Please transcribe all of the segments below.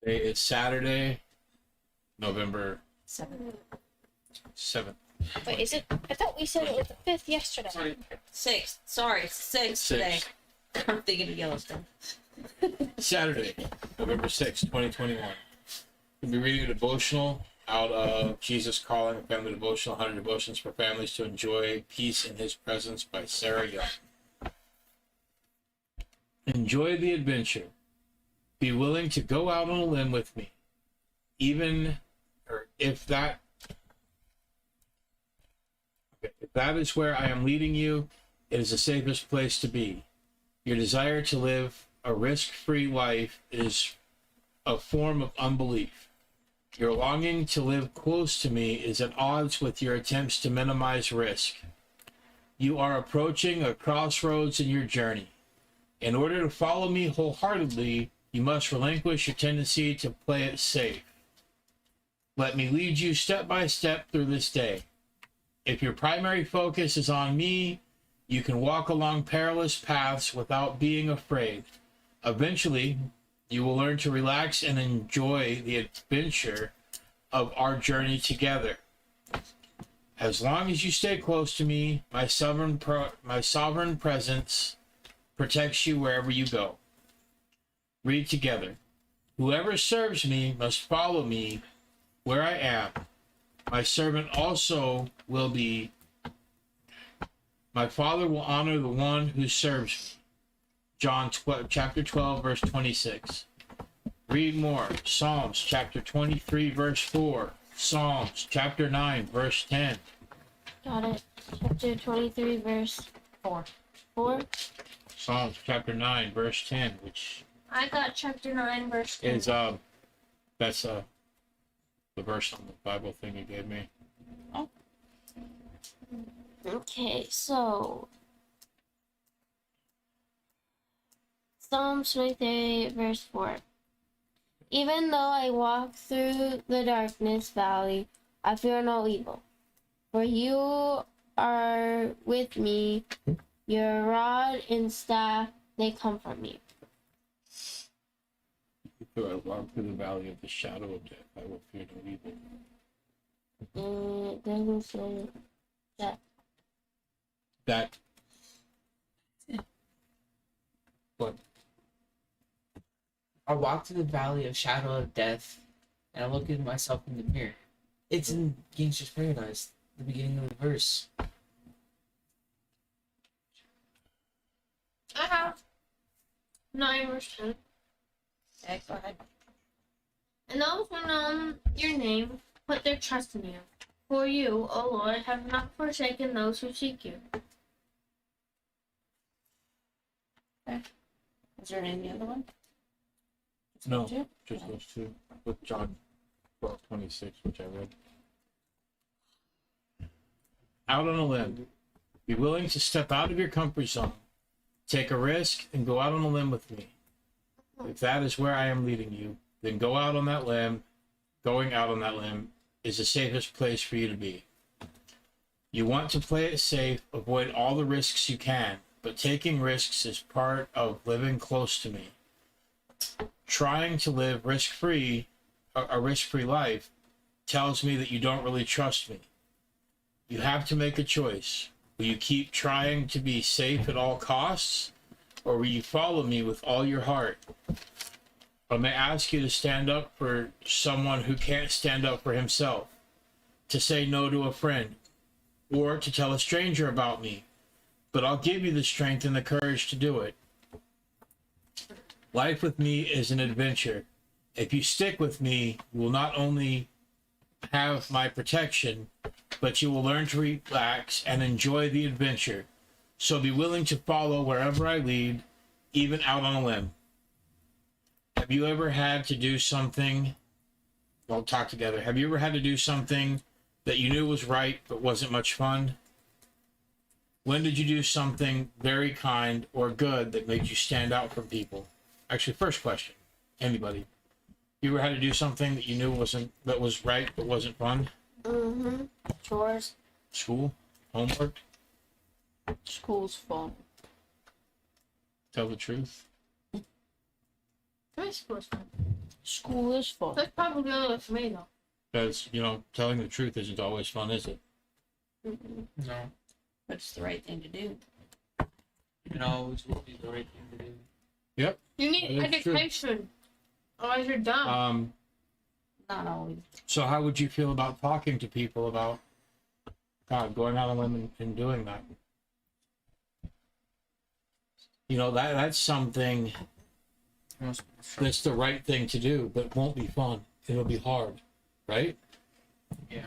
Today is Saturday, November 7th. 7th. Wait, is it? I thought we said it was the 5th yesterday. Sorry, 6th. Sorry, 6th today. I'm thinking of Yellowstone. Saturday, November 6th, 2021. We'll be reading a devotional out of Jesus Calling, a Family Devotional, 100 Devotions for Families to Enjoy Peace in His Presence by Sarah Young. Enjoy the adventure. Be willing to go out on a limb with me, even if that is where I am leading you. It is the safest place to be. Your desire to live a risk-free life is a form of unbelief. Your longing to live close to me is at odds with your attempts to minimize risk. You are approaching a crossroads in your journey. In order to follow me wholeheartedly, you must relinquish your tendency to play it safe. Let me lead you step by step through this day. If your primary focus is on me, you can walk along perilous paths without being afraid. Eventually, you will learn to relax and enjoy the adventure of our journey together. As long as you stay close to me, my sovereign presence protects you wherever you go. Read together. Whoever serves me must follow me where I am. My servant also will be. My Father will honor the one who serves me. John chapter 12, verse 26. Read more. Psalms chapter 23, verse 4. Psalms chapter 9, verse 10. Got it. Chapter 23, verse 4. Psalms chapter 9, verse 10, which I got chapter 9, verse 10. is that's the verse on the Bible thing you gave me. Oh. Okay, so Psalms 23, verse 4. Even though I walk through the darkness valley, I fear no evil. For you are with me, your rod and staff, they comfort me. Though I walk through the valley of the shadow of death, I will fear no evil. It doesn't say that. That. What? I walk through the valley of shadow of death, and I look at myself in the mirror. It's in Gangster's Paradise, the beginning of the verse. I have 9, verse 10. Okay, go ahead. And those who know your name put their trust in you. For you, O Lord, have not forsaken those who seek you. Okay. Is there any other one? No, just those two. With John 12:26, which I read. Out on a limb. Be willing to step out of your comfort zone. Take a risk and go out on a limb with me. If that is where I am leading you, then go out on that limb. Going out on that limb is the safest place for you to be. You want to play it safe, avoid all the risks you can, but taking risks is part of living close to me. Trying to live a risk-free life tells me that you don't really trust me. You have to make a choice. Will you keep trying to be safe at all costs, or will you follow me with all your heart? I may ask you to stand up for someone who can't stand up for himself, to say no to a friend, or to tell a stranger about me, but I'll give you the strength and the courage to do it. Life with me is an adventure. If you stick with me, you will not only have my protection, but you will learn to relax and enjoy the adventure. So be willing to follow wherever I lead, even out on a limb. Have you ever had to do something? We'll talk together. Have you ever had to do something that you knew was right but wasn't much fun? When did you do something very kind or good that made you stand out from people? Actually, first question. Anybody? You ever had to do something that you knew was right but wasn't fun? Mm-hmm. Chores. School? Homework? School's fun. Tell the truth? My school's fun. School is full. That's probably only for me though. Because, telling the truth isn't always fun, is it? No. But it's the right thing to do. It always will be the right thing to do. You need That is true. education. Otherwise you're dumb. Not always. So how would you feel about talking to people about God, going out on a limb and doing that? That's something that's the right thing to do, but it won't be fun. It'll be hard, right? Yeah.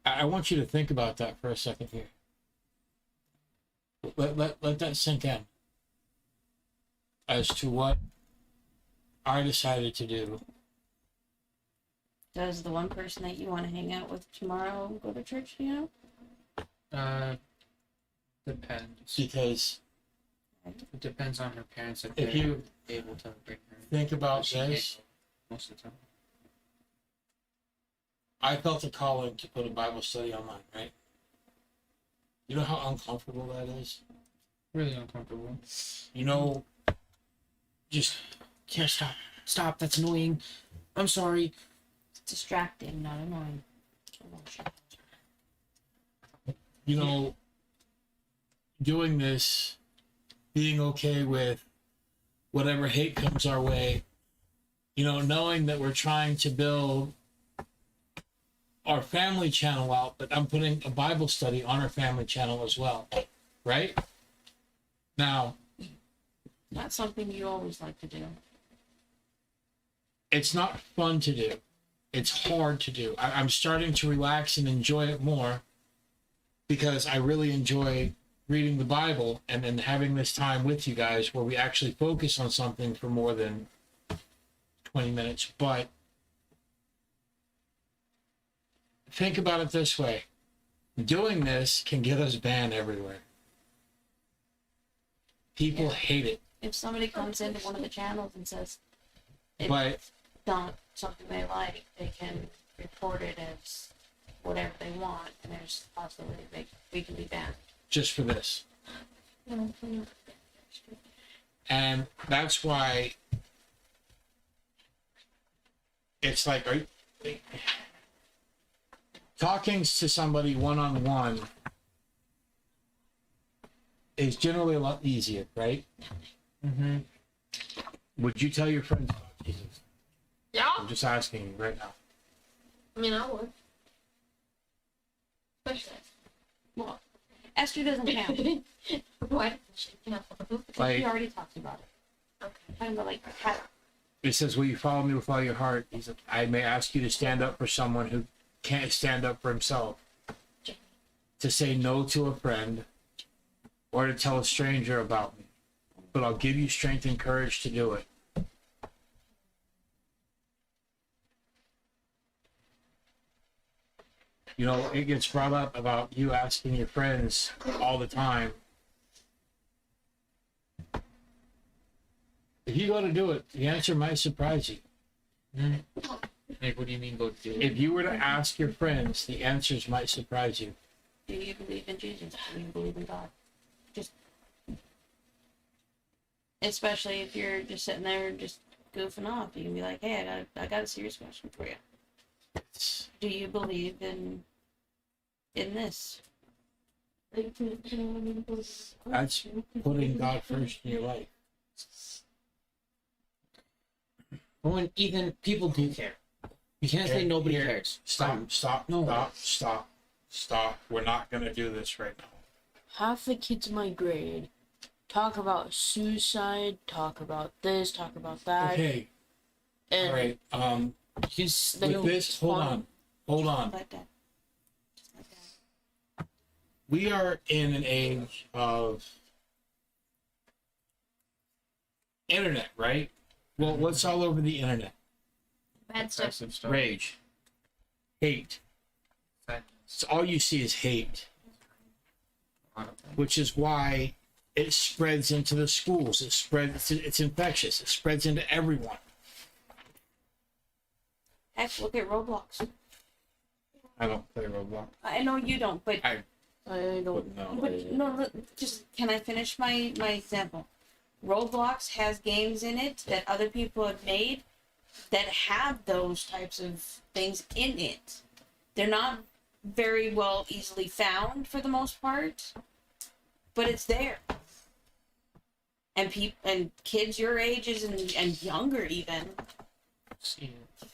I want you to think about that for a second here. Let that sink in as to what I decided to do. Does the one person that you want to hang out with tomorrow go to church, Depends. Because It depends on her parents if if they're you able to bring her. think about She can't this, go most of the time. I felt a calling to put a Bible study online, right? You know how uncomfortable that is? Really uncomfortable. Just Yeah, stop. That's annoying. I'm sorry. It's distracting, not annoying. doing this, being okay with whatever hate comes our way, knowing that we're trying to build our family channel out, but I'm putting a Bible study on our family channel as well, right? Now, Not something you always like to do. it's not fun to do. It's hard to do. I'm starting to relax and enjoy it more because I really enjoy reading the Bible and then having this time with you guys where we actually focus on something for more than 20 minutes. But think about it this way. Doing this can get us banned everywhere. People Yeah. hate it. If somebody comes into one of the channels and says it's But not something they like, they can report it as whatever they want, and there's a possibility we can be banned. just for this. And that's why it's like talking to somebody one-on-one is generally a lot easier, right? Mm-hmm. Would you tell your friends about Jesus? Yeah. I'm just asking you right now. I mean, I would. Especially. Well, Esther doesn't count. What? Yeah. Because Like- we already talked about it. Okay. Talking about like how It says, will you follow me with all your heart? He said, I may ask you to stand up for someone who can't stand up for himself. To say no to a friend or to tell a stranger about me. But I'll give you strength and courage to do it. It gets brought up about you asking your friends all the time. If you go to do it, the answer might surprise you. Like, what do you mean go do it? If you were to ask your friends, the answers might surprise you. do you believe in Jesus? Do you believe in God? Just especially if you're just sitting there just goofing off, you can be like, "Hey, I got a serious question for you. Do you believe in this?" That's putting God first in your life. Well, and Ethan, people do care. You can't say nobody Here, cares. Stop. No. Stop. We're not going to do this right now. Half the kids in my grade talk about suicide, talk about this, talk about that. Okay. And All right. You s- They With don't this, hold respond. on. Like that. Just like that. We are in an age of internet, right? Well, what's all over the internet? Bad stuff. Aggressive stuff. Rage, hate. So all you see is hate, A lot of things. which is why it spreads into the schools. It's infectious. It spreads into everyone. Heck, look at Roblox. I don't play Roblox. I know you don't, but I don't No. but no, just can I finish my example? Roblox has games in it that other people have made that have those types of things in it. They're not very well easily found for the most part, but it's there. And kids your ages and younger even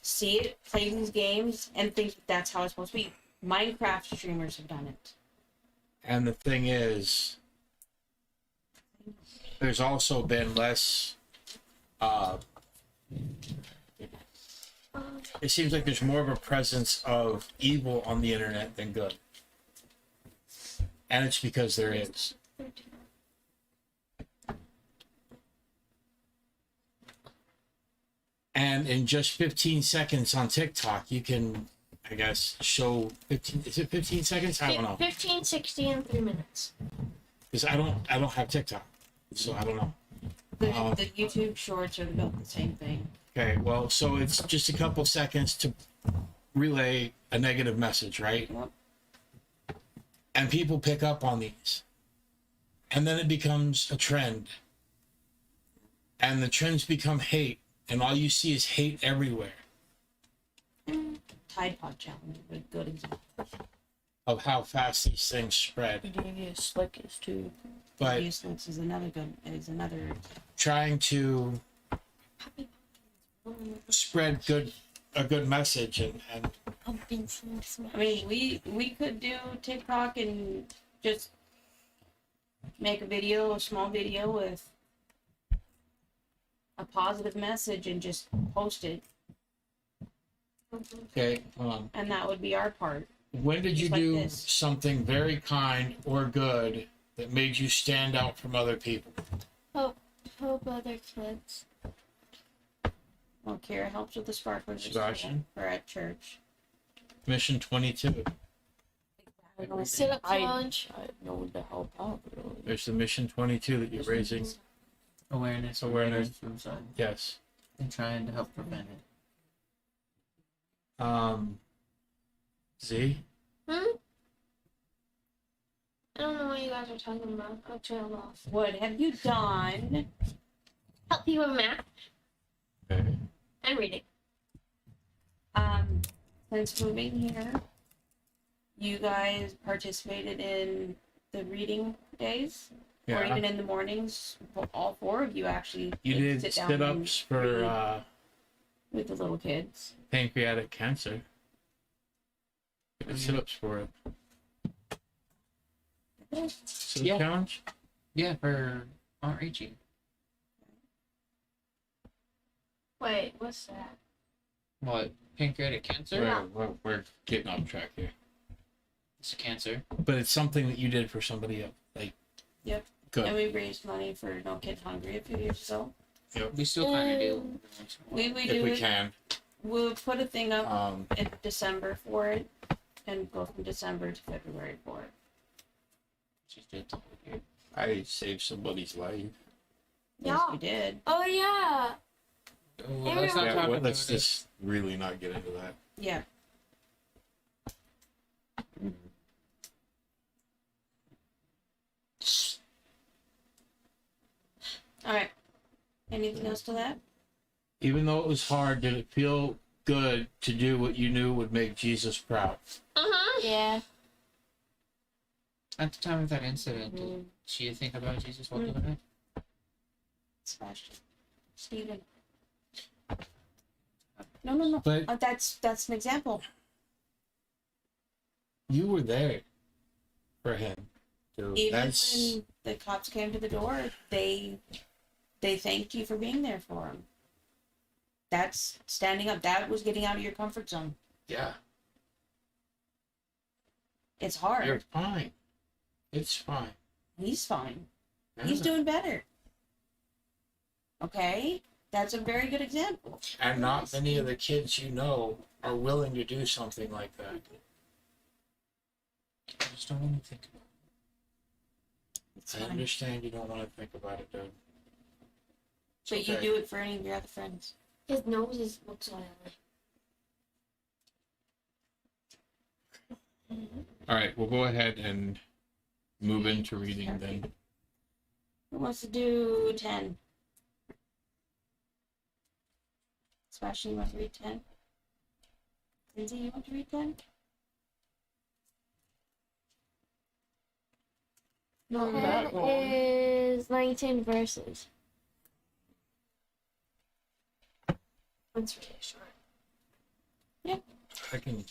see it, play these games, and think that that's how it's supposed to be. Minecraft streamers have done it. And the thing is, there's also been less. It seems like there's more of a presence of evil on the internet than good, and it's because there is. And in just 15 seconds on TikTok, you can, I guess, show 15. Is it 15 seconds? I don't know. 15, 60, and 3 minutes. Because I don't have TikTok, so I don't know. The YouTube shorts are about the same thing. Okay, well, so it's just a couple seconds to relay a negative message, right? Yep. And people pick up on these. And then it becomes a trend. And the trends become hate. And all you see is hate everywhere. Tide Pod Challenge is a good example. Of how fast these things spread. DRG Slick is too. But Useless is another. trying to spread a good message and Pumpkin smash. I mean, we could do TikTok and just make a small video with a positive message and just post it, okay, hold on. and that would be our part. When did you Just like do this. something very kind or good that made you stand out from other people? Help other kids. Well, Kira helps with the sparklers at Sebastian? school or at church. Mission 22. Sit up challenge. I know to help out. Really. There's the Mission 22 that you're raising. Awareness Awareness. of suicide Yes. and trying to help prevent it. Z? I don't know what you guys are talking about. I trailed off. What have you done? Help you with math Okay. and reading. Since moving here, you guys participated in the reading days, or Yeah. even in the mornings. All four of you actually. You would did sit down sit-ups and read for with the little kids. pancreatic cancer. You did sit-ups for it. Sit-up Yeah. challenge? Yeah, for Aunt Rachie. Wait, what's that? What? Pancreatic cancer? We're getting off track here. It's a cancer. But it's something that you did for somebody else. Like, Yep. good. And we raised money for No Kid Hungry a few years ago. We still kind of do. We if do we it. can. We'll put a thing up Um, in December for it, and go from December to February for it. Just did the whole year. I saved somebody's life. Yes, Yeah. we did. Oh yeah. Oh, well, let's not Yeah, talk well, about let's it. just really not get into that. Yeah. All right. Anything else to that? Even though it was hard, did it feel good to do what you knew would make Jesus proud? Yeah. At the time of that incident, did she think about Jesus while doing it? Sebastian. Steven. No. But That's an example. you were there for him. Dude. Even That's when the cops came to the door, they thanked you for being there for him. That's standing up. That was getting out of your comfort zone. yeah. It's hard. You're fine. It's fine. He's fine. He's Yeah. doing better. Okay? That's a very good example. And not many of the kids you know are willing to do something like that. I just don't want to think about It's I fine. understand you don't want to think about it, dude. It's But you okay. do it for any of your other friends. His nose looks oily. All right, we'll go ahead and move into reading then. Who wants to do 10? Sebastian, you want to read 10? Lindsay, you want to read 10? Not Ten that long. is 19 verses. It's really short. I can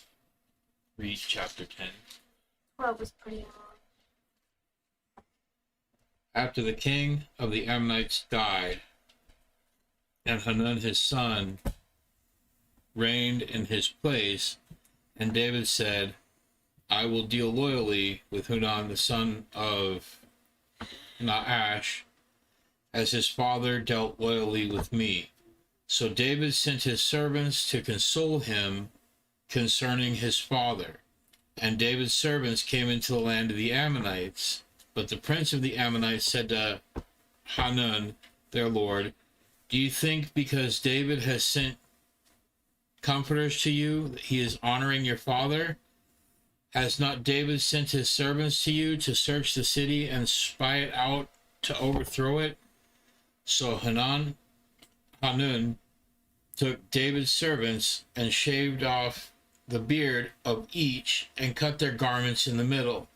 read chapter 10. 12 was pretty long. After the king of the Ammonites died, and Hanun his son reigned in his place, and David said, I will deal loyally with Hanun the son of Naash, as his father dealt loyally with me. So David sent his servants to console him concerning his father. And David's servants came into the land of the Ammonites. But the prince of the Ammonites said to Hanun, their lord, do you think because David has sent comforters to you that he is honoring your father? Has not David sent his servants to you to search the city and spy it out to overthrow it? So Hanun took David's servants and shaved off the beard of each and cut their garments in the middle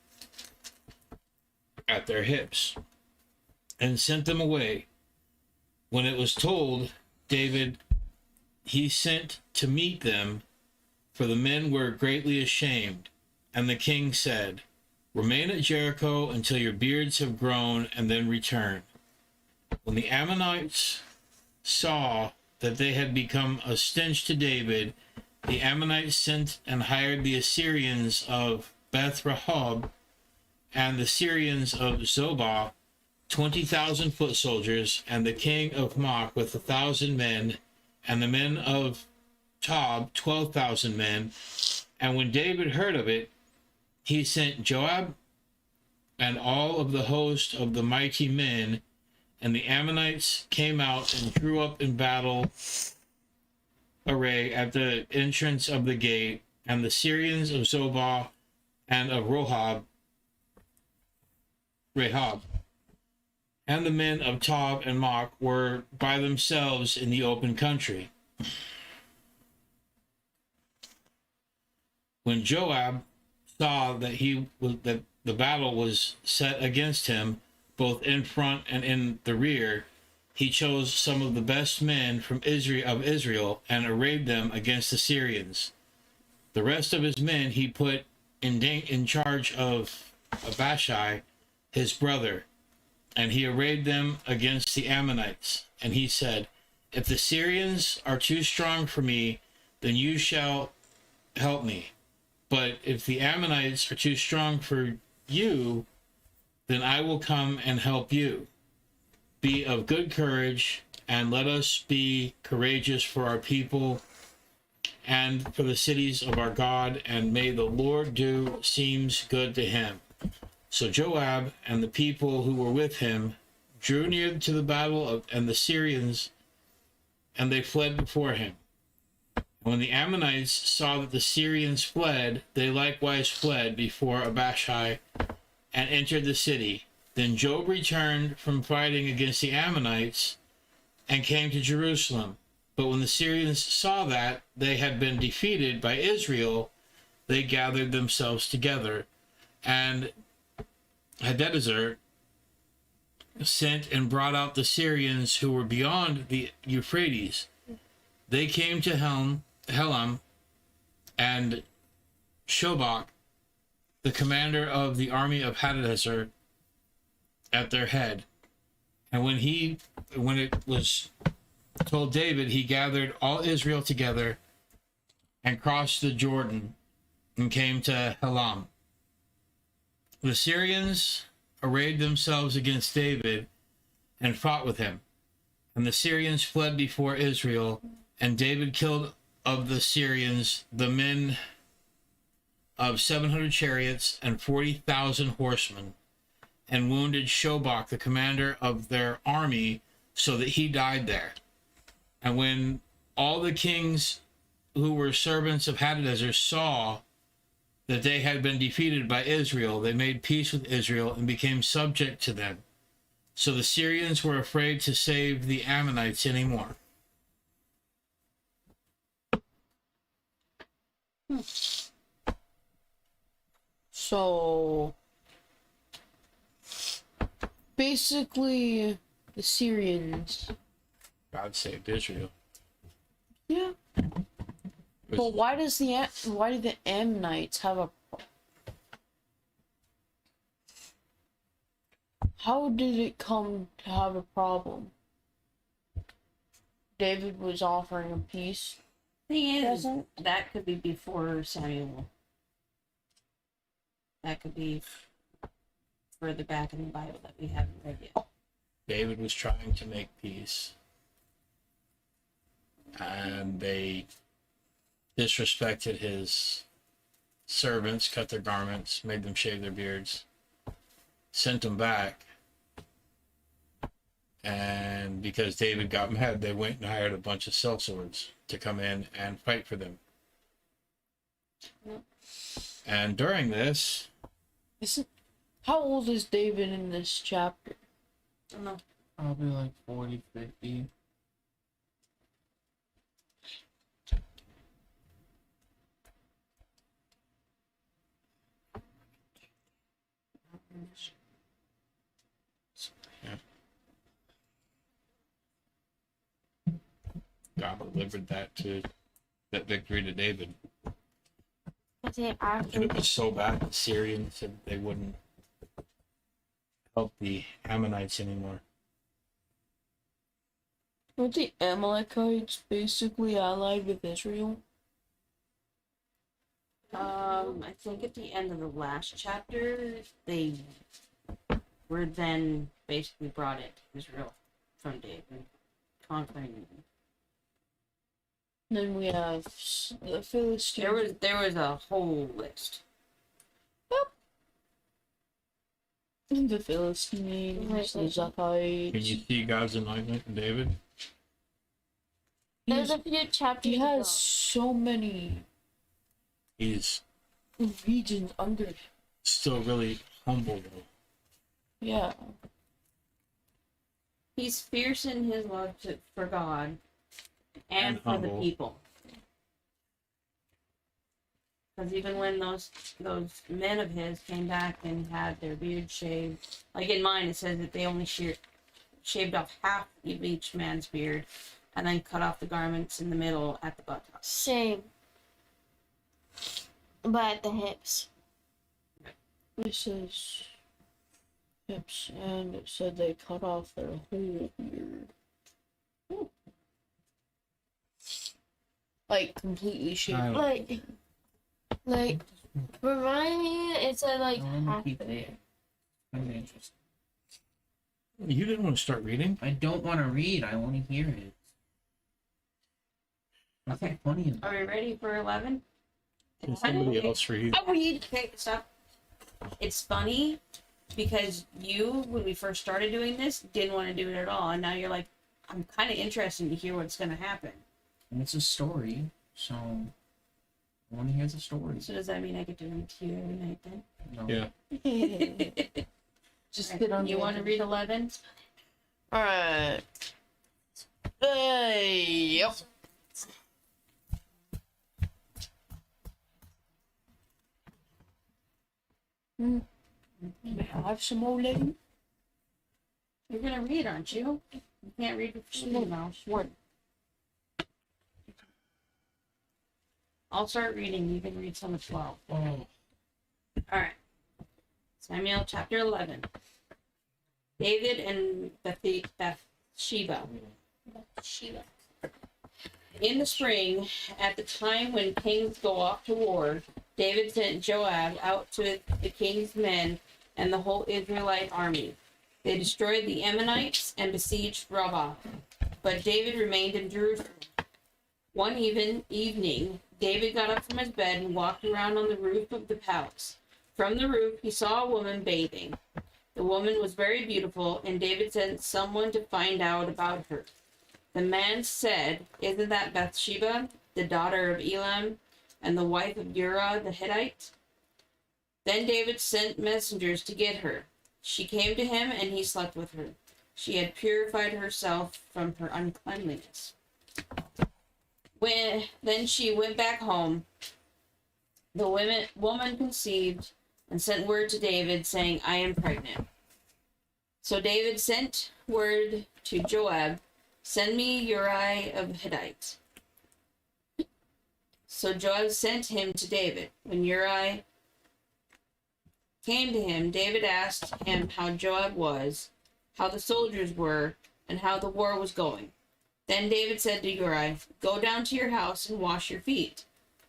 at their hips and sent them away. When it was told David, he sent to meet them, for the men were greatly ashamed. And the king said, remain at Jericho until your beards have grown, and then return. When the Ammonites saw that they had become a stench to David, the Ammonites sent and hired the Assyrians of Beth Rehob and the Syrians of Zobah, 20,000 foot soldiers, and the king of Mach with 1,000 men, and the men of Tob 12,000 men. And when David heard of it, he sent Joab and all of the host of the mighty men, and the Ammonites came out and drew up in battle array at the entrance of the gate, and the Syrians of Zobah and of Rahab, and the men of Tob and Mach were by themselves in the open country. When Joab saw that that the battle was set against him, both in front and in the rear, he chose some of the best men from Israel and arrayed them against the Syrians. The rest of his men he put in charge of Abishai, his brother, and he arrayed them against the Ammonites. And he said, if the Syrians are too strong for me, then you shall help me. But if the Ammonites are too strong for you, then I will come and help you. Be of good courage, and let us be courageous for our people and for the cities of our God, and may the Lord do seems good to him. So Joab and the people who were with him drew near to the battle and the Syrians, and they fled before him. When the Ammonites saw that the Syrians fled, they likewise fled before Abishai and entered the city. Then Joab returned from fighting against the Ammonites and came to Jerusalem. But when the Syrians saw that they had been defeated by Israel, they gathered themselves together. And Hadadezer sent and brought out the Syrians who were beyond the Euphrates. They came to Helam and Shobach, the commander of the army of Hadadezer, at their head. And when it was told David, he gathered all Israel together and crossed the Jordan and came to Helam. The Syrians arrayed themselves against David and fought with him. And the Syrians fled before Israel, and David killed of the Syrians the men of 700 chariots and 40,000 horsemen, and wounded Shobach, the commander of their army, so that he died there. And when all the kings who were servants of Hadadezer saw that they had been defeated by Israel, they made peace with Israel and became subject to them. So the Syrians were afraid to save the Ammonites anymore. So basically, the Syrians. God saved Israel. Yeah. But why do the Ammonites have a? How did it come to have a problem? David was offering a peace. Thing is, Doesn't- that could be before Samuel. That could be further back in the Bible that we haven't read yet. David was trying to make peace. And they disrespected his servants, cut their garments, made them shave their beards, sent them back. And because David got mad, they went and hired a bunch of sellswords to come in and fight for them. And during this, How old is David in this chapter? I don't know. Probably like 40, 50. God delivered that victory to David. But they And actually it was so bad, the Syrians said they wouldn't help the Ammonites anymore. Weren't the Amalekites basically allied with Israel? I think at the end of the last chapter, they were then basically brought into Israel from David, conquering them. Then we have the Philistines. There was a whole list. The Philistines, the Zephites. Can you see God's anointment in David? there's a few chapters. He to has go. so many He's regions under him. still really humble, though. Yeah. He's fierce in his love for God and And for the humble. people. Because even when those men of his came back and had their beard shaved, like in mine, it says that they only shaved off half of each man's beard, and then cut off the garments in the middle at the buttocks. Same. But at the hips. This is hips, and it said they cut off their whole beard. Like completely shaved. Like for mine, it said like I wanna half keep of it. it. Kind of interesting. You didn't want to start reading? I don't want to read. I want to hear it. Nothing funny about Are we it. ready for 11? Can somebody else read? I'll read. Okay, stop. It's funny because you, when we first started doing this, didn't want to do it at all, and now you're like, I'm kind of interested to hear what's going to happen. And it's a story, so I want to hear the story. So does that mean I get to read to you every night then? No. Yeah. Just Alright, get on. you want to read 11? Alright. Yep. May I have some more lady? You're going to read, aren't you? You can't read with your mouth. One. I'll start reading. You can read some of 12. Oh, All right. Samuel chapter 11. David and Bathsheba. Shiva. In the spring, at the time when kings go off to war, David sent Joab out to the king's men and the whole Israelite army. They destroyed the Ammonites and besieged Rabbah, but David remained in Jerusalem. One evening, David got up from his bed and walked around on the roof of the palace. From the roof, he saw a woman bathing. The woman was very beautiful, and David sent someone to find out about her. The man said, "Isn't that Bathsheba, the daughter of Elam, and the wife of Uriah the Hittite?" Then David sent messengers to get her. She came to him, and he slept with her. she had purified herself from her uncleanliness. Then she went back home. The woman conceived and sent word to David, saying, I am pregnant. So David sent word to Joab, send me Uriah of Hittite. So Joab sent him to David. When Uriah came to him, David asked him how Joab was, how the soldiers were, and how the war was going. Then David said to Uriah, go down to your house and wash your feet.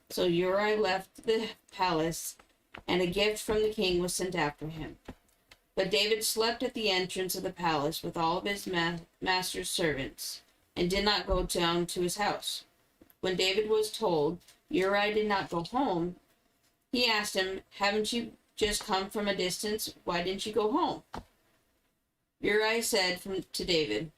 So Uriah left the palace, and a gift from the king was sent after him. But David slept at the entrance of the palace with all of his master's servants, and did not go down to his house. When David was told Uriah did not go home, he asked him, haven't you just come from a distance? Why didn't you go home? Uriah said to David,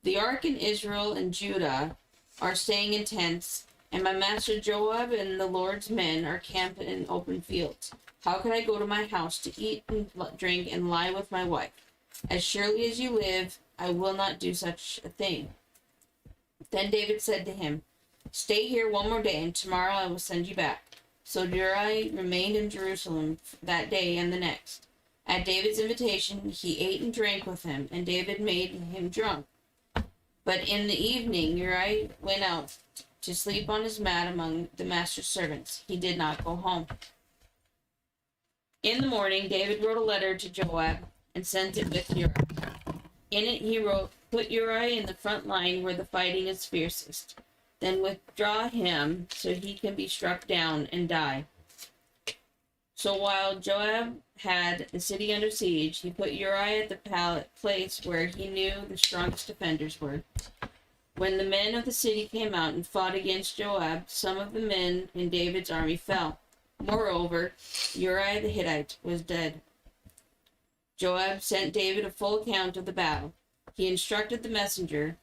the ark in Israel and Judah are staying in tents, and my master Joab and the Lord's men are camped in open fields. How could I go to my house to eat and drink and lie with my wife? As surely as you live, I will not do such a thing. Then David said to him, stay here one more day, and tomorrow I will send you back. So Uriah remained in Jerusalem that day and the next. At David's invitation, he ate and drank with him, and David made him drunk. But in the evening, Uriah went out to sleep on his mat among the master's servants. He did not go home. In the morning, David wrote a letter to Joab and sent it with Uriah. In it, he wrote, put Uriah in the front line where the fighting is fiercest. Then withdraw him so he can be struck down and die. So while Joab had the city under siege, he put Uriah at the place where he knew the strongest defenders were. When the men of the city came out and fought against Joab, some of the men in David's army fell. Moreover, Uriah the Hittite was dead. Joab sent David a full account of the battle. He instructed the messenger,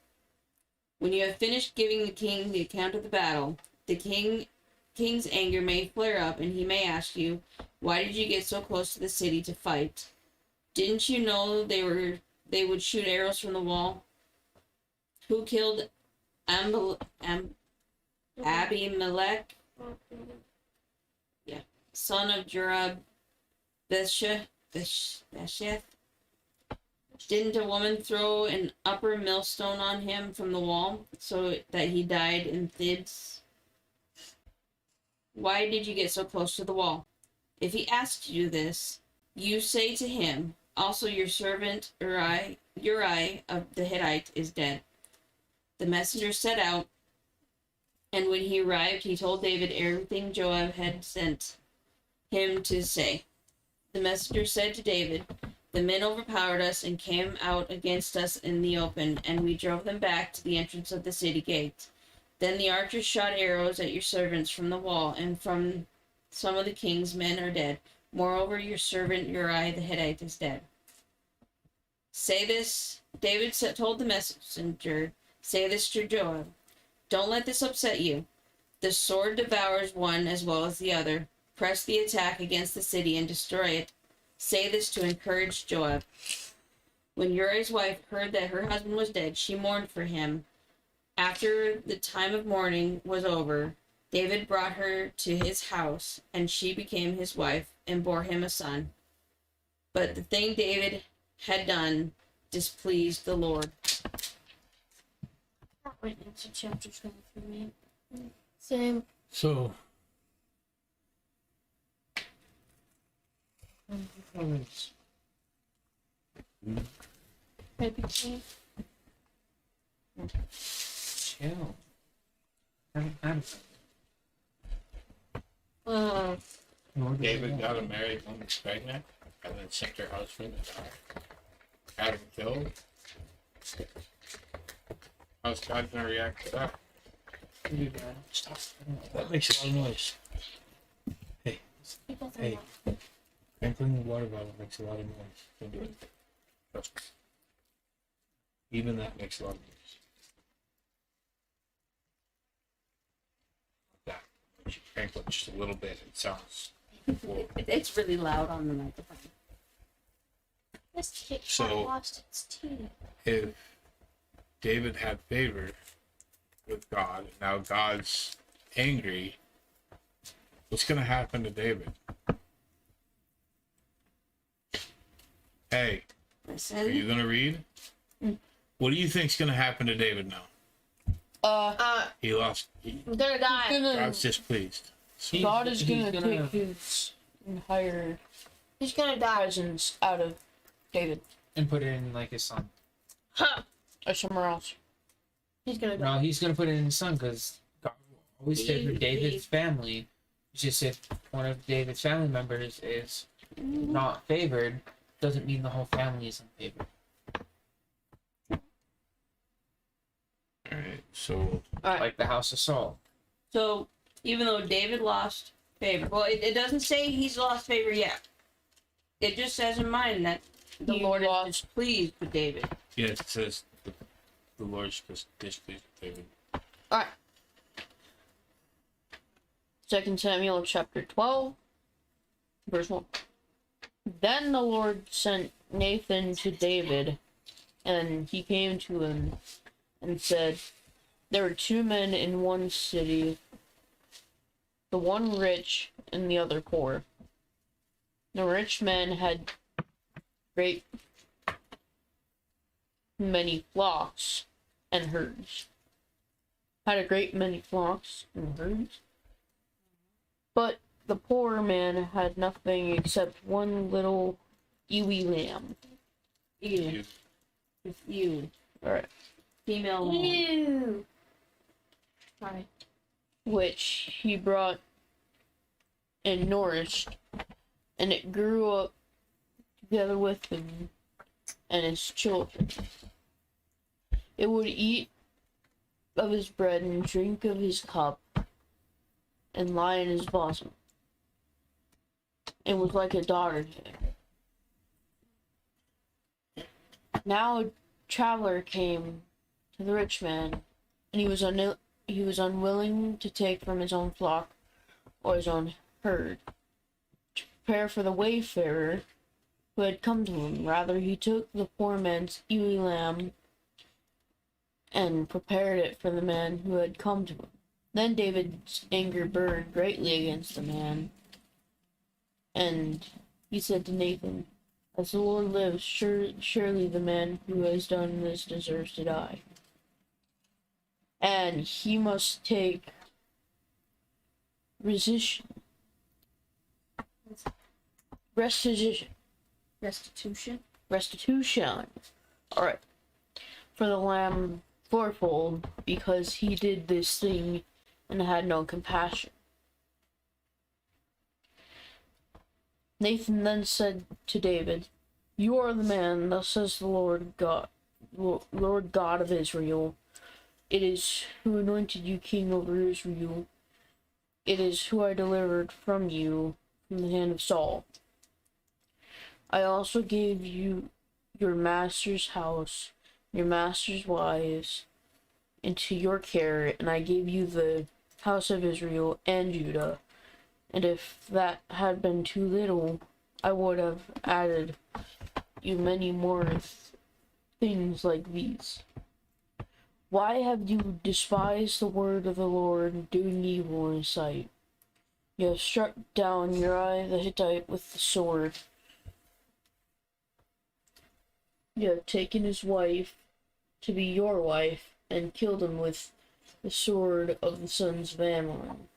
when you have finished giving the king the account of the battle, the king's anger may flare up, and he may ask you, why did you get so close to the city to fight? Didn't you know they would shoot arrows from the wall? Who killed Abimelech, son of Jerub Besheth? Didn't a woman throw an upper millstone on him from the wall so that he died in Thibs? Why did you get so close to the wall? If he asks you this, you say to him, also your servant Uriah of the Hittite is dead. The messenger set out, and when he arrived, he told David everything Joab had sent him to say. The messenger said to David, the men overpowered us and came out against us in the open, and we drove them back to the entrance of the city gate. Then the archers shot arrows at your servants from the wall, and from some of the king's men are dead. Moreover, your servant Uriah the Hittite is dead. Say this, David told the messenger, say this to Joab. Don't let this upset you. The sword devours one as well as the other. Press the attack against the city and destroy it. Say this to encourage Joab. When Uriah's wife heard that her husband was dead, she mourned for him. After the time of mourning was over, David brought her to his house, and she became his wife and bore him a son. But the thing David had done displeased the Lord. That went into chapter 20 for me. Same. So, Maybe king. Chill. Haven't had it. David got a married woman pregnant and then sent her husband to die. Had him killed. How's God gonna react to that? Stop. That makes a lot of noise. He doesn't Hey. know. Sprinkling the water bottle makes a lot of noise. Don't do it. Trust me. Even that makes a lot of noise. Like that. When you sprinkle it just a little bit, it sounds. Whoa. It's really loud on the microphone. This kid So- lost its teeth. If David had favor with God, and now God's angry, what's going to happen to David? Hey, are Listen. you going to read? What do you think's going to happen to David now? He lost. I'm gonna die. God's displeased. So, God is He's gonna gonna- take his entire He's gonna die. presence out of David And put it in like his son. Huh. or somewhere else. He's gonna die. No, he's gonna put it in his son because God will always favor David's family. It's just if one of David's family members is not favored, doesn't mean the whole family is unfavored. all right. So, Like the house of Saul. So even though David lost favor, well, it doesn't say he's lost favor yet. It just says in mine that the Lord is displeased with David. yes, it says the Lord's displeased with David. Alright. 2 Samuel chapter 12, verse 1. Then the Lord sent Nathan to David, and he came to him and said, there were two men in one city, the one rich and the other poor. The rich man had great many flocks and herds. Had a great many flocks and herds. But the poor man had nothing except one little ewe lamb. You. With you. Alright. Female lamb. Ew. Sorry. Which he brought and nourished, and it grew up together with him and his children. It would eat of his bread and drink of his cup and lie in his bosom. It was like a daughter to him. Now a traveler came to the rich man, and he was unwilling to take from his own flock or his own herd to prepare for the wayfarer who had come to him. Rather, he took the poor man's ewe lamb and prepared it for the man who had come to him. Then David's anger burned greatly against the man, and he said to Nathan, as the Lord lives, surely the man who has done this deserves to die. And he must take restitution. Alright. For the lamb fourfold, because he did this thing and had no compassion. Nathan then said to David, you are the man, thus says the Lord God of Israel. It is who anointed you king over Israel. It is who I delivered from you from the hand of Saul. I also gave you your master's house, your master's wives, into your care, and I gave you the house of Israel and Judah. And if that had been too little, I would have added you many more things like these. Why have you despised the word of the Lord, doing evil in his sight? You have struck down Uriah the Hittite with the sword. You have taken his wife to be your wife, and killed him with the sword of the sons of Ammon.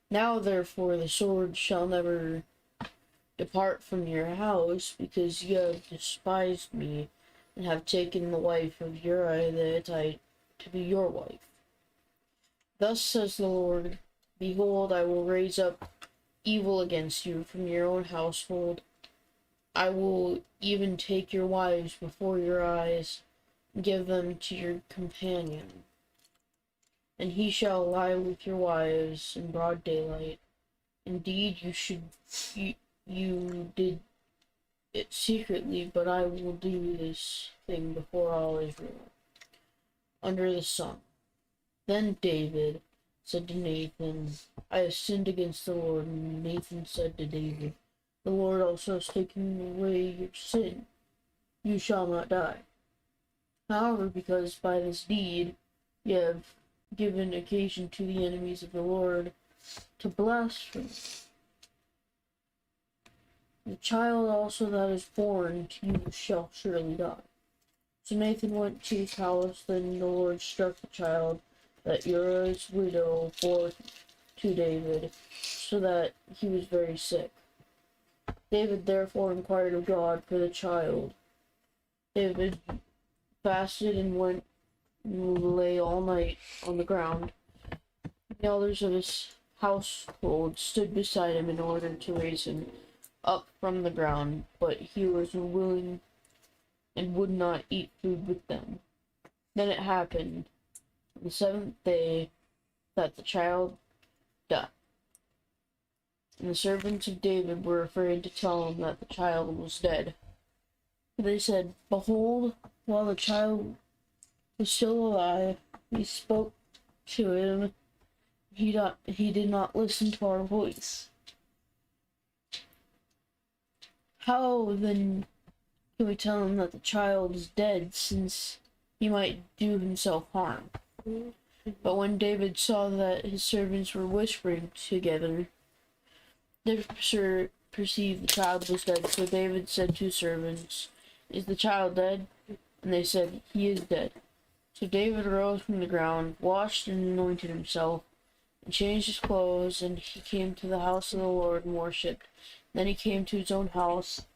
Now therefore the sword shall never depart from your house, because you have despised me, and have taken the wife of Uriah the Hittite to be your wife. Thus says the Lord, behold, I will raise up evil against you from your own household. I will even take your wives before your eyes, and give them to your companion. And he shall lie with your wives in broad daylight. Indeed, you did it secretly, but I will do this thing before all Israel, under the sun. Then David said to Nathan, I have sinned against the Lord. And Nathan said to David, The Lord also has taken away your sin. You shall not die. However, because by this deed you have given occasion to the enemies of the Lord to blaspheme, the child also that is born to you shall surely die. So Nathan went to his house. Then the Lord struck the child that Uriah's widow bore to David, so that he was very sick. David therefore inquired of God for the child. David fasted and went and lay all night on the ground. The elders of his household stood beside him in order to raise him up from the ground, but he was unwilling and would not eat food with them. Then it happened on the seventh day that the child died. And the servants of David were afraid to tell him that the child was dead. They said, "Behold, while the child was still alive, we spoke to him. He did not listen to our voice. How then can we tell him that the child is dead, since he might do himself harm?" But when David saw that his servants were whispering together, they perceived the child was dead. So David said to his servants, "Is the child dead?" And they said, "He is dead." So David arose from the ground, washed and anointed himself, and changed his clothes, and he came to the house of the Lord and worshipped. Then he came to his own house,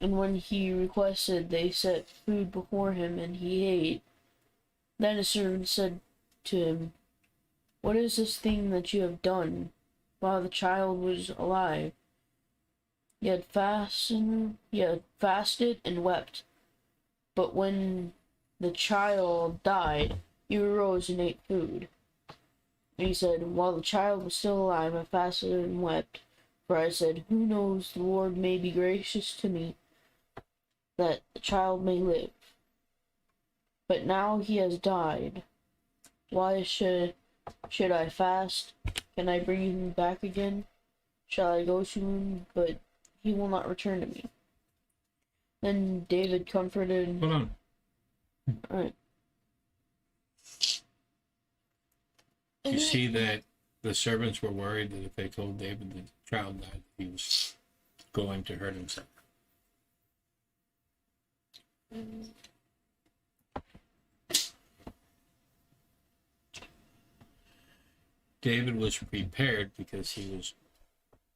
and when he requested, they set food before him, and he ate. Then his servant said to him, "What is this thing that you have done while the child was alive?" He had fasted and wept. But when the child died, you arose and ate food. And he said, "While the child was still alive, I fasted and wept. For I said, who knows, the Lord may be gracious to me, that the child may live. But now he has died. Why should I fast? Can I bring him back again? Shall I go to him? But he will not return to me." Then David comforted. Hold on. Alright. You see that the servants were worried that if they told David the child died, he was going to hurt himself. David was prepared because he was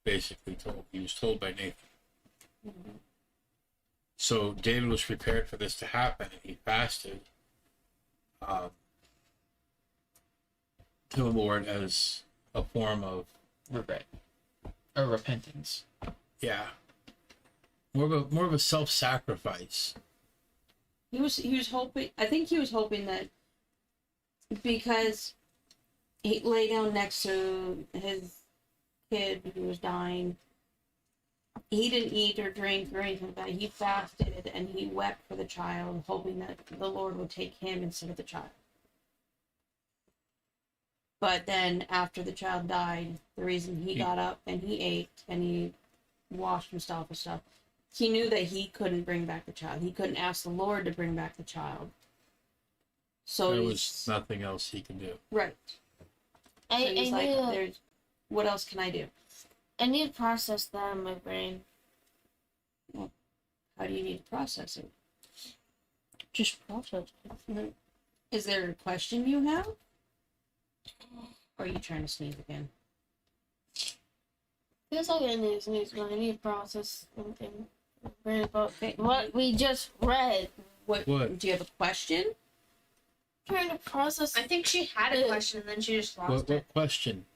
basically told. He was told by Nathan. So David was prepared for this to happen, and he fasted to the Lord as a form of Regret. Or repentance. more of a self-sacrifice. He was hoping. I think he was hoping that because he lay down next to his kid who was dying, he didn't eat or drink or anything like that. He fasted and he wept for the child, hoping that the Lord would take him instead of the child. But then after the child died, the reason he got up and he ate and he washed himself and stuff, he knew that he couldn't bring back the child. He couldn't ask the Lord to bring back the child. So There was nothing else he could do. right. So he's like, "There's what else can I do?" I need to process that in my brain. How do you need to process it? Just process it. Is there a question you have? Or are you trying to sneeze again? Feels like I need to sneeze, but I need to process something. Brain about what we just read. What? Do you have a question? Trying to process. I think she had a question and then she just lost it. What question?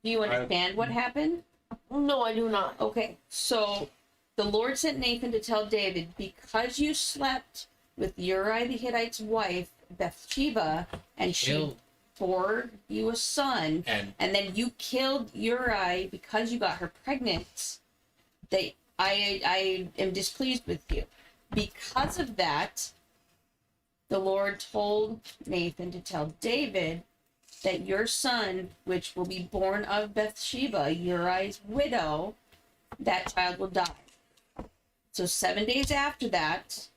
Do you understand what happened? No, I do not. Okay, so the Lord sent Nathan to tell David, because you slept with Uriah the Hittite's wife, Bathsheba, and she Killed. bore you a son, And and then you killed Uriah because you got her pregnant, that I am displeased with you. Because of that, the Lord told Nathan to tell David that your son, which will be born of Bathsheba, Uriah's widow, that child will die. So 7 days after that,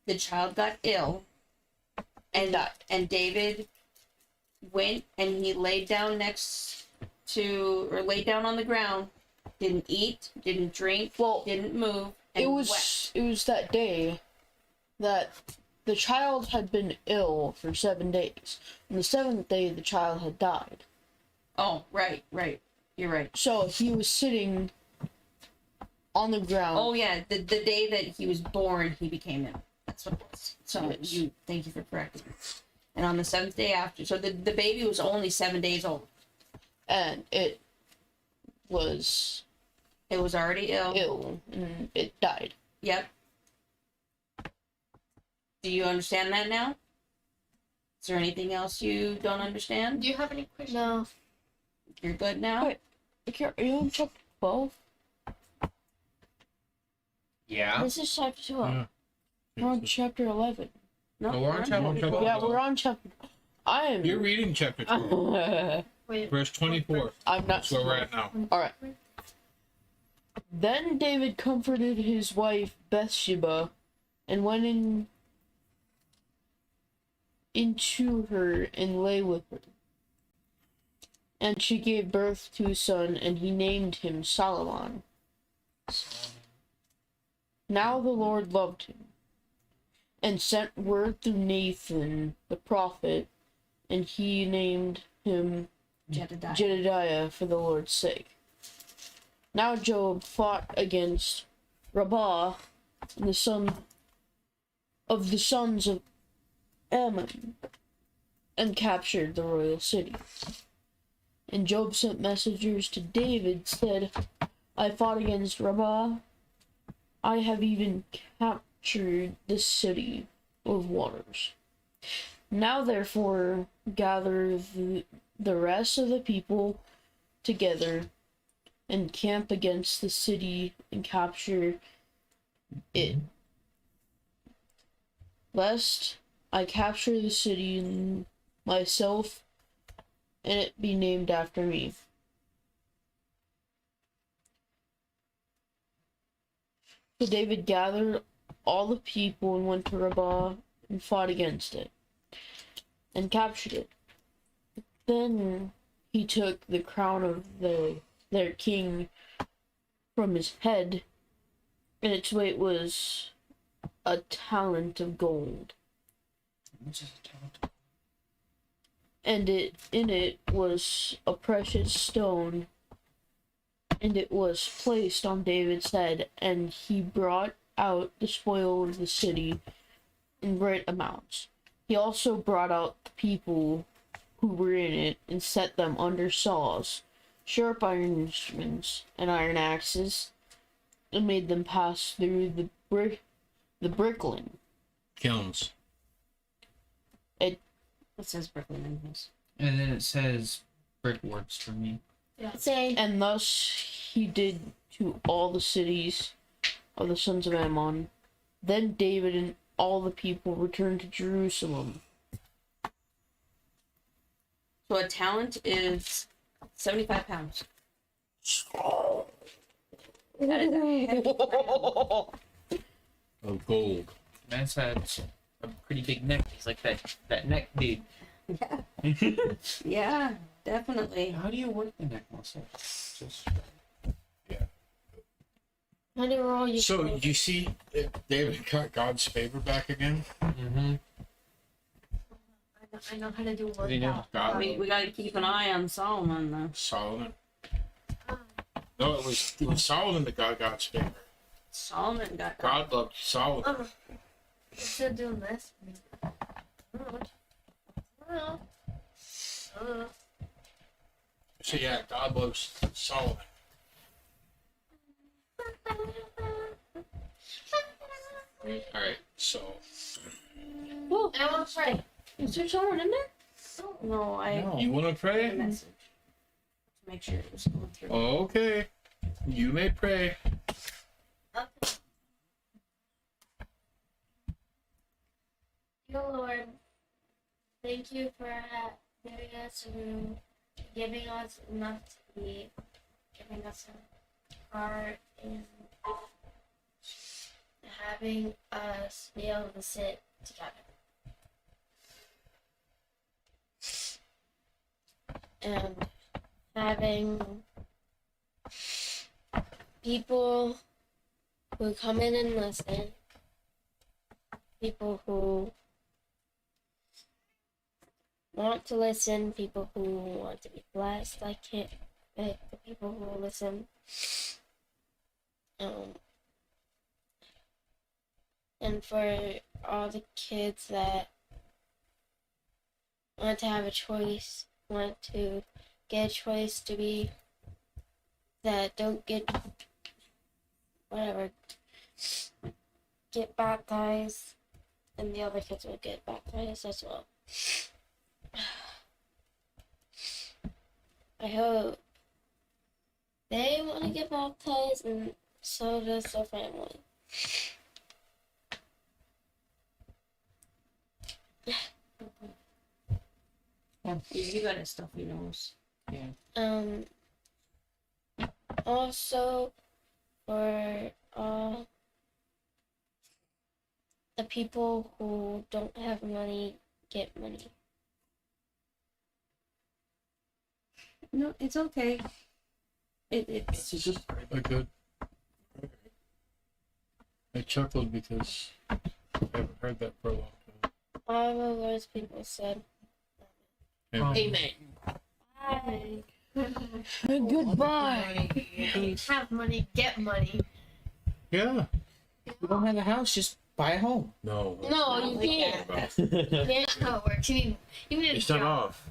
the child got ill, and David went and he laid down laid down on the ground, didn't eat, didn't drink, didn't move, and wept. It was that day that the child had been ill for 7 days. On the seventh day, the child had died. Oh, right. You're right. So he was sitting on the ground. Oh yeah, the day that he was born, he became ill. That's what it was. So Yes. thank you for correcting me. And on the 7th day after, so the baby was only 7 days old. And it was already ill. and it died. Yep. Do you understand that now? Is there anything else you don't understand? Do you have any questions? No. You're good now? Wait. Okay, are you in chapter 12? Yeah. This is chapter 12. Yeah. We're on chapter 11. No, Oh, we're on chapter 12. Yeah, we're on chapter. You're reading chapter 12, Wait. verse 24. I'm not. That's where we're at now. Alright. Then David comforted his wife Bathsheba and went into her and lay with her. And she gave birth to a son, and he named him Solomon. Now the Lord loved him, and sent word through Nathan the prophet, and he named him Jedediah for the Lord's sake. Now Job fought against Rabbah, and the sons of Ammon, and captured the royal city. And Job sent messengers to David, said, I fought against Rabbah. I have even captured the city of waters. Now therefore gather the rest of the people together and camp against the city and capture it, lest I capture the city myself and it be named after me. So David gathered all the people and went to Rabbah and fought against it and captured it. Then he took the crown of their king from his head, and its weight was a talent of gold. Which is a talent. And in it was a precious stone, and it was placed on David's head, and he brought out the spoil of the city in great amounts. He also brought out the people who were in it, and set them under saws, sharp iron instruments, and iron axes, and made them pass through the brickling. Kilns. It says Brooklyn in this. And then it says brickworks for me. Say, And thus he did to all the cities of the sons of Ammon. Then David and all the people returned to Jerusalem. So a talent is 75 pounds. That is a heavy crown. Of gold. Man's had a pretty big neck. He's like that neck dude. Yeah. Yeah, definitely. How do you work the neck muscle? Just how do all you So, you see, David got God's favor back again? mm-hmm. I know how to do work. You know, God, We gotta keep an eye on Solomon though. Solomon. No, it was Solomon that got God's favor. Solomon got God loved Solomon. I'm still doing this. I don't know. I don't know. So yeah, God loves Solomon. Alright, so Whoa, I want to pray. is there someone in there? No, I you wanna a pray? message to make sure it was going through. Okay. You may pray. Okay. Dear Lord, thank you for giving us room, giving us enough to eat, giving us part in having us be able to sit together. And having people who come in and listen, people who want to listen, people who want to be blessed like it, like the people who will listen. And for all the kids that want to have a choice, want to get a choice to be, that don't get, whatever, get baptized, and the other kids will get baptized as well. I hope they want to get baptized, and so does their family. You got a stuffy nose. Also, for the people who don't have money, get money. No, it's okay. It's It's a good part. A good. I chuckled because I haven't heard that for a long time. All the words people said. Amen. Bye. Goodbye. Have money, get money. Yeah. If you don't have a house, just buy a home. No. No, you can't. You can't. That's how it works. You need a It's not job. off.